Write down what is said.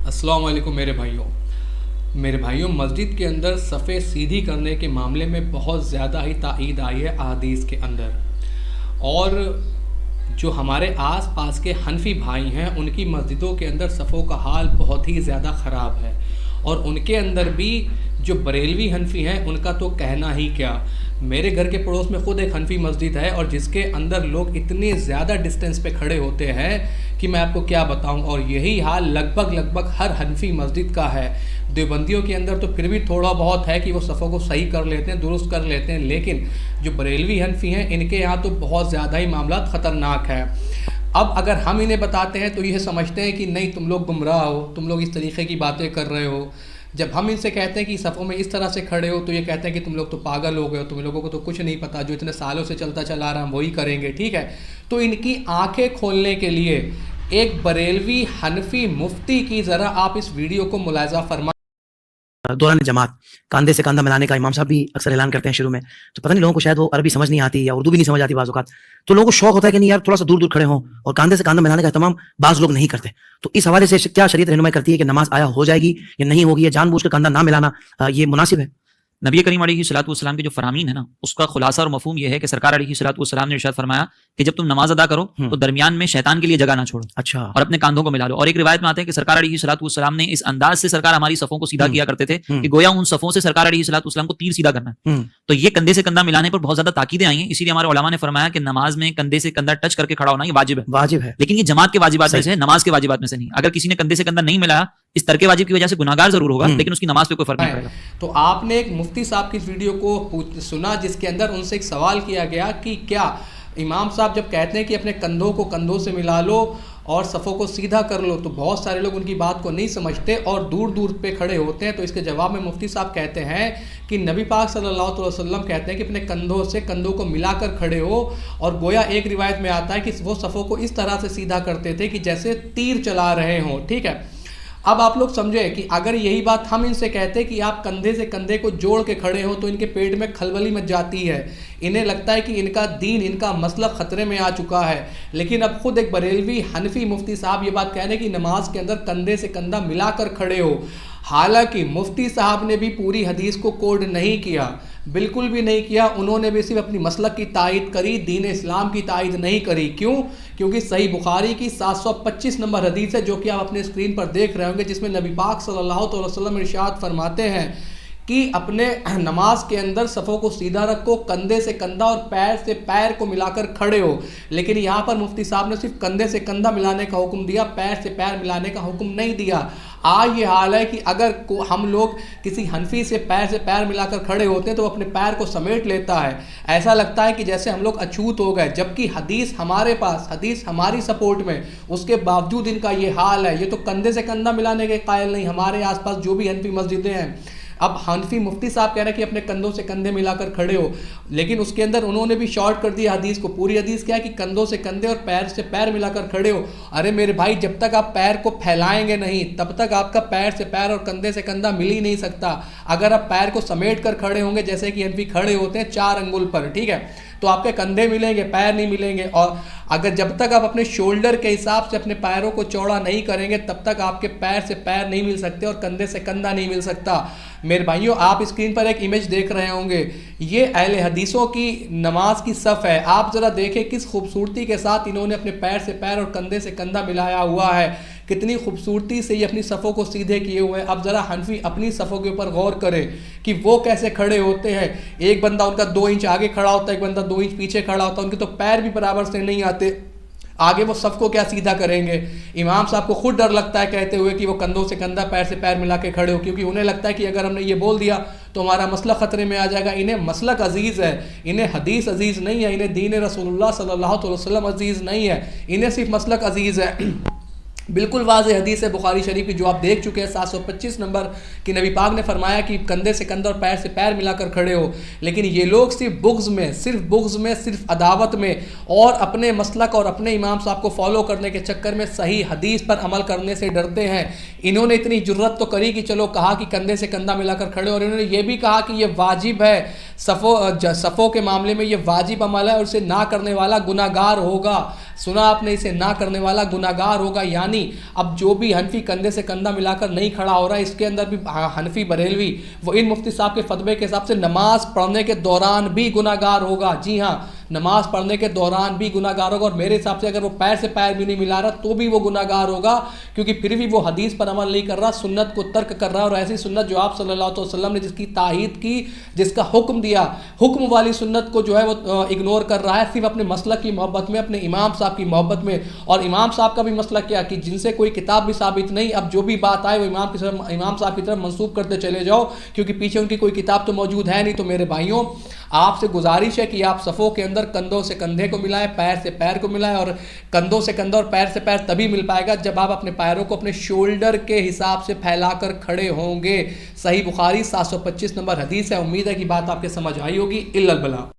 अस्सलाम वालेकुम मेरे भाइयों, मस्जिद के अंदर सफ़े सीधी करने के मामले में बहुत ज़्यादा ही ताक़ीद आई है अहादीस के अंदर। और जो हमारे आस पास के हनफी भाई हैं उनकी मस्जिदों के अंदर सफ़ों का हाल बहुत ही ज़्यादा ख़राब है, और उनके अंदर भी जो बरेलवी हनफी हैं उनका तो कहना ही क्या। मेरे घर के पड़ोस में ख़ुद एक हनफी मस्जिद है और जिसके अंदर लोग इतने ज़्यादा डिस्टेंस पे खड़े होते हैं कि मैं आपको क्या बताऊं। और यही हाल लगभग हर हनफी मस्जिद का है। देवबंदियों के अंदर तो फिर भी थोड़ा बहुत है कि वो सफ़ों को सही कर लेते हैं, दुरुस्त कर लेते हैं, लेकिन जो बरेलवी हनफी हैं इनके यहाँ तो बहुत ज़्यादा ही मामला ख़तरनाक है। अब अगर हम इन्हें बताते हैं तो ये समझते हैं कि नहीं, तुम लोग गुमराह हो, तुम लोग इस तरीक़े की बातें कर रहे हो। जब हम इनसे कहते हैं कि सफ़ों में इस तरह से खड़े हो तो ये कहते हैं कि तुम लोग तो पागल हो गए हो, तुम लोगों को तो कुछ नहीं पता, जो इतने सालों से चलता चला रहा हम वही करेंगे। ठीक है, तो इनकी आंखें खोलने के लिए एक बरेलवी हनफी मुफ्ती की ज़रा आप इस वीडियो को मुलाज़ा फरमा। दौरान जमात कंधे से कंधा मिलाने का इमाम साहब भी अक्सर ऐलान करते हैं शुरू में, तो पता नहीं लोगों को शायद वो अरबी समझ नहीं आती या उर्दू भी नहीं समझ आती बाज़ औक़ात, तो लोगों को शौक होता है कि नहीं यार थोड़ा सा दूर दूर खड़े हों और कंधे से कंधा मिलाने का एहतमाम बाज़ लोग नहीं करते। तो इस हवाले से क्या शरीयत रहनुमाई करती है कि नमाज आया हो जाएगी या नहीं होगी, या जानबूझ कर कंधा ना मिलाना ये मुनासिब है? नबी करीम अलैहिस्सलातु वस्सलाम के जो फरामीन है ना, उसका खुलासा और मफहूम यह है कि सरकार अलैहिस्सलातु वस्सलाम ने इरशाद फरमाया कि जब तुम नमाज अदा करो तो दरमियान में शैतान के लिए जगह ना छोड़ो, अच्छा, और अपने कांधों को मिला लो। और एक रिवायत में आते हैं कि सरकार अलैहिस्सलातु वस्सलाम ने इस अंदाज से सरकार हमारी सफ़ों को सीधा किया करते थे कि गोया उन सफ़ों से सरकार अलैहिस्सलातु वस्सलाम को तीर सीधा करना है। तो ये कंधे से कंधा मिलाने पर बहुत ज्यादा ताकीदें आई हैं, इसीलिए हमारे उलमा ने फरमाया कि नमाज में कंधे से कंधा टच करके खड़ा होना ये वाजिब है, लेकिन ये जमात के वाजिबात में से, नमाज के वाजिबात में से नहीं। अगर किसी ने कंधे से कंधा नहीं मिलाया इस तरके वाजिब की वजह से गुनाहगार जरूर होगा, लेकिन उसकी नमाज पे कोई फर्क नहीं पड़ेगा। तो आपने एक मुफ्ती साहब की वीडियो को सुना जिसके अंदर उनसे एक सवाल किया गया कि क्या इमाम साहब जब कहते हैं कि अपने कंधों को कंधों से मिला लो और सफ़ों को सीधा कर लो, तो बहुत सारे लोग उनकी बात को नहीं समझते और दूर दूर पे खड़े होते हैं। तो इसके जवाब में मुफ्ती साहब कहते हैं कि नबी पाक सल्लल्लाहु अलैहि वसल्लम कहते हैं कि अपने कंधों से कंधों को मिलाकर खड़े हो, और गोया एक रिवायत में आता है कि वो सफ़ों को इस तरह से सीधा करते थे कि जैसे तीर चला रहे हों। ठीक है, अब आप लोग समझे कि अगर यही बात हम इनसे कहते कि आप कंधे से कंधे को जोड़ के खड़े हो तो इनके पेट में खलबली मच जाती है, इन्हें लगता है कि इनका दीन, इनका मसलक ख़तरे में आ चुका है। लेकिन अब खुद एक बरेलवी हनफी मुफ्ती साहब ये बात कह रहे हैं कि नमाज के अंदर कंधे से कंधा मिलाकर खड़े हो। हालांकि मुफ्ती साहब ने भी पूरी हदीस को कोड नहीं किया, बिल्कुल भी नहीं किया। उन्होंने भी सिर्फ अपनी मसलक की तायद करी, दीन इस्लाम की तायद नहीं करी। क्यों? क्योंकि सही बुखारी की 725 नंबर हदीस है जो कि आप अपने स्क्रीन पर देख रहे होंगे, जिसमें नबी पाक सल्लल्लाहु अलैहि वसल्लम इरशाद फरमाते हैं कि अपने नमाज के अंदर सफ़ों को सीधा रखो, कंधे से कंधा और पैर से पैर को मिलाकर खड़े हो। लेकिन यहाँ पर मुफ्ती साहब ने सिर्फ कंधे से कंधा मिलाने का हुक्म दिया, पैर से पैर मिलाने का हुक्म नहीं दिया। आज ये हाल है कि अगर हम लोग किसी हनफी से पैर मिलाकर खड़े होते हैं तो वो अपने पैर को समेट लेता है, ऐसा लगता है कि जैसे हम लोग अछूत हो गए, जबकि हदीस हमारे पास, हदीस हमारी सपोर्ट में, उसके बावजूद इनका ये हाल है। ये तो कंधे से कंधा मिलाने के कायल नहीं। हमारे आसपास जो भी हनफी मस्जिदें हैं, अब हनफी मुफ्ती साहब कह रहे हैं कि अपने कंधों से कंधे मिलाकर खड़े हो, लेकिन उसके अंदर उन्होंने भी शॉर्ट कर दिया हदीस को। पूरी हदीस क्या है कि कंधों से कंधे और पैर से पैर मिलाकर खड़े हो। अरे मेरे भाई, जब तक आप पैर को फैलाएंगे नहीं तब तक आपका पैर से पैर और कंधे से कंधा मिल ही नहीं सकता। अगर आप पैर को समेट कर खड़े होंगे जैसे कि हनफी खड़े होते हैं 4 अंगुल पर, ठीक है, तो आपके कंधे मिलेंगे, पैर नहीं मिलेंगे। और अगर जब तक आप अपने शोल्डर के हिसाब से अपने पैरों को चौड़ा नहीं करेंगे तब तक आपके पैर से पैर नहीं मिल सकते और कंधे से कंधा नहीं मिल सकता। मेरे भाइयों, आप स्क्रीन पर एक इमेज देख रहे होंगे, ये अहले हदीसों की नमाज की सफ़ है। आप ज़रा देखें किस खूबसूरती के साथ इन्होंने अपने पैर से पैर और कंधे से कंधा मिलाया हुआ है, कितनी खूबसूरती से ये अपनी सफ़ों को सीधे किए हुए हैं। अब ज़रा हनफी अपनी सफ़ों के ऊपर गौर करें कि वो कैसे खड़े होते हैं। एक बंदा उनका 2 इंच आगे खड़ा होता है, एक बंदा 2 इंच पीछे खड़ा होता है, उनके तो पैर भी बराबर से नहीं आते, आगे वो सफ़ को क्या सीधा करेंगे। इमाम साहब को खुद डर लगता है कहते हुए कि वो कंधों से कंधा पैर से पैर मिला के खड़े हो, क्योंकि उन्हें लगता है कि अगर हमने ये बोल दिया तो हमारा मसला ख़तरे में आ जाएगा। इन्हें मसलक अजीज़ है, इन्हें हदीस अजीज़ नहीं है, इन्हें दीन रसूलुल्लाह सल्लल्लाहु अलैहि वसल्लम अजीज़ नहीं है, इन्हें सिर्फ मसलक अजीज़ है। बिल्कुल वाज़ेह हदीस है बुखारी शरीफ की जो आप देख चुके हैं 725 नंबर की, नबी पाक ने फरमाया कि कंधे से कंधा और पैर से पैर मिलाकर खड़े हो। लेकिन ये लोग सिर्फ बुग़्ज़ में, सिर्फ अदावत में और अपने मसलक और अपने इमाम साहब को फॉलो करने के चक्कर में सही हदीस पर अमल करने से डरते हैं। इन्होंने इतनी जुर्रत तो करी कि चलो कहा कि कंधे से कंधा मिलाकर खड़े, और इन्होंने ये भी कहा कि ये वाजिब है صفوں کے معاملے میں یہ واجب عمل ہے اور اسے نہ کرنے والا گناہگار ہوگا. سنا آپ نے, اسے نہ کرنے والا گناہگار ہوگا. یعنی اب جو بھی حنفی کندھے سے کندھا ملا کر نہیں کھڑا ہو رہا ہے, اس کے اندر بھی حنفی بریلوی وہ ان مفتی صاحب کے فتوے کے حساب سے نماز پڑھنے کے دوران بھی گناہگار ہوگا. جی ہاں, نماز پڑھنے کے دوران بھی گناہگار ہوگا. اور میرے حساب سے اگر وہ پیر سے پیر بھی نہیں ملا رہا تو بھی وہ گناہگار ہوگا, کیونکہ پھر بھی وہ حدیث پر عمل نہیں کر رہا, سنت کو ترک کر رہا ہے. اور ایسی سنت جو آپ صلی اللہ علیہ وسلم نے جس کی تائید کی, جس کا حکم دیا, حکم والی سنت کو جو ہے وہ اگنور کر رہا ہے صرف اپنے مسلک کی محبت میں, اپنے امام صاحب کی محبت میں. اور امام صاحب کا بھی مسلک کیا کہ جن سے کوئی کتاب بھی ثابت نہیں, اب جو بھی بات آئے وہ امام صاحب کی طرف منسوب کرتے چلے جاؤ, کیونکہ پیچھے ان کی کوئی کتاب تو موجود ہے نہیں. تو میرے بھائیوں, آپ سے گزارش ہے کہ آپ صفوں کے اندر کندھوں سے کندھے کو ملائیں, پیر سے پیر کو ملائیں. اور کندھوں سے کندھا اور پیر سے پیر تبھی مل پائے گا جب آپ اپنے پیروں کو اپنے شولڈر کے حساب سے پھیلا کر کھڑے ہوں گے. صحیح بخاری 725 نمبر حدیث ہے. امید ہے کہ بات آپ کے سمجھ آئی ہوگی. الا البلاغ.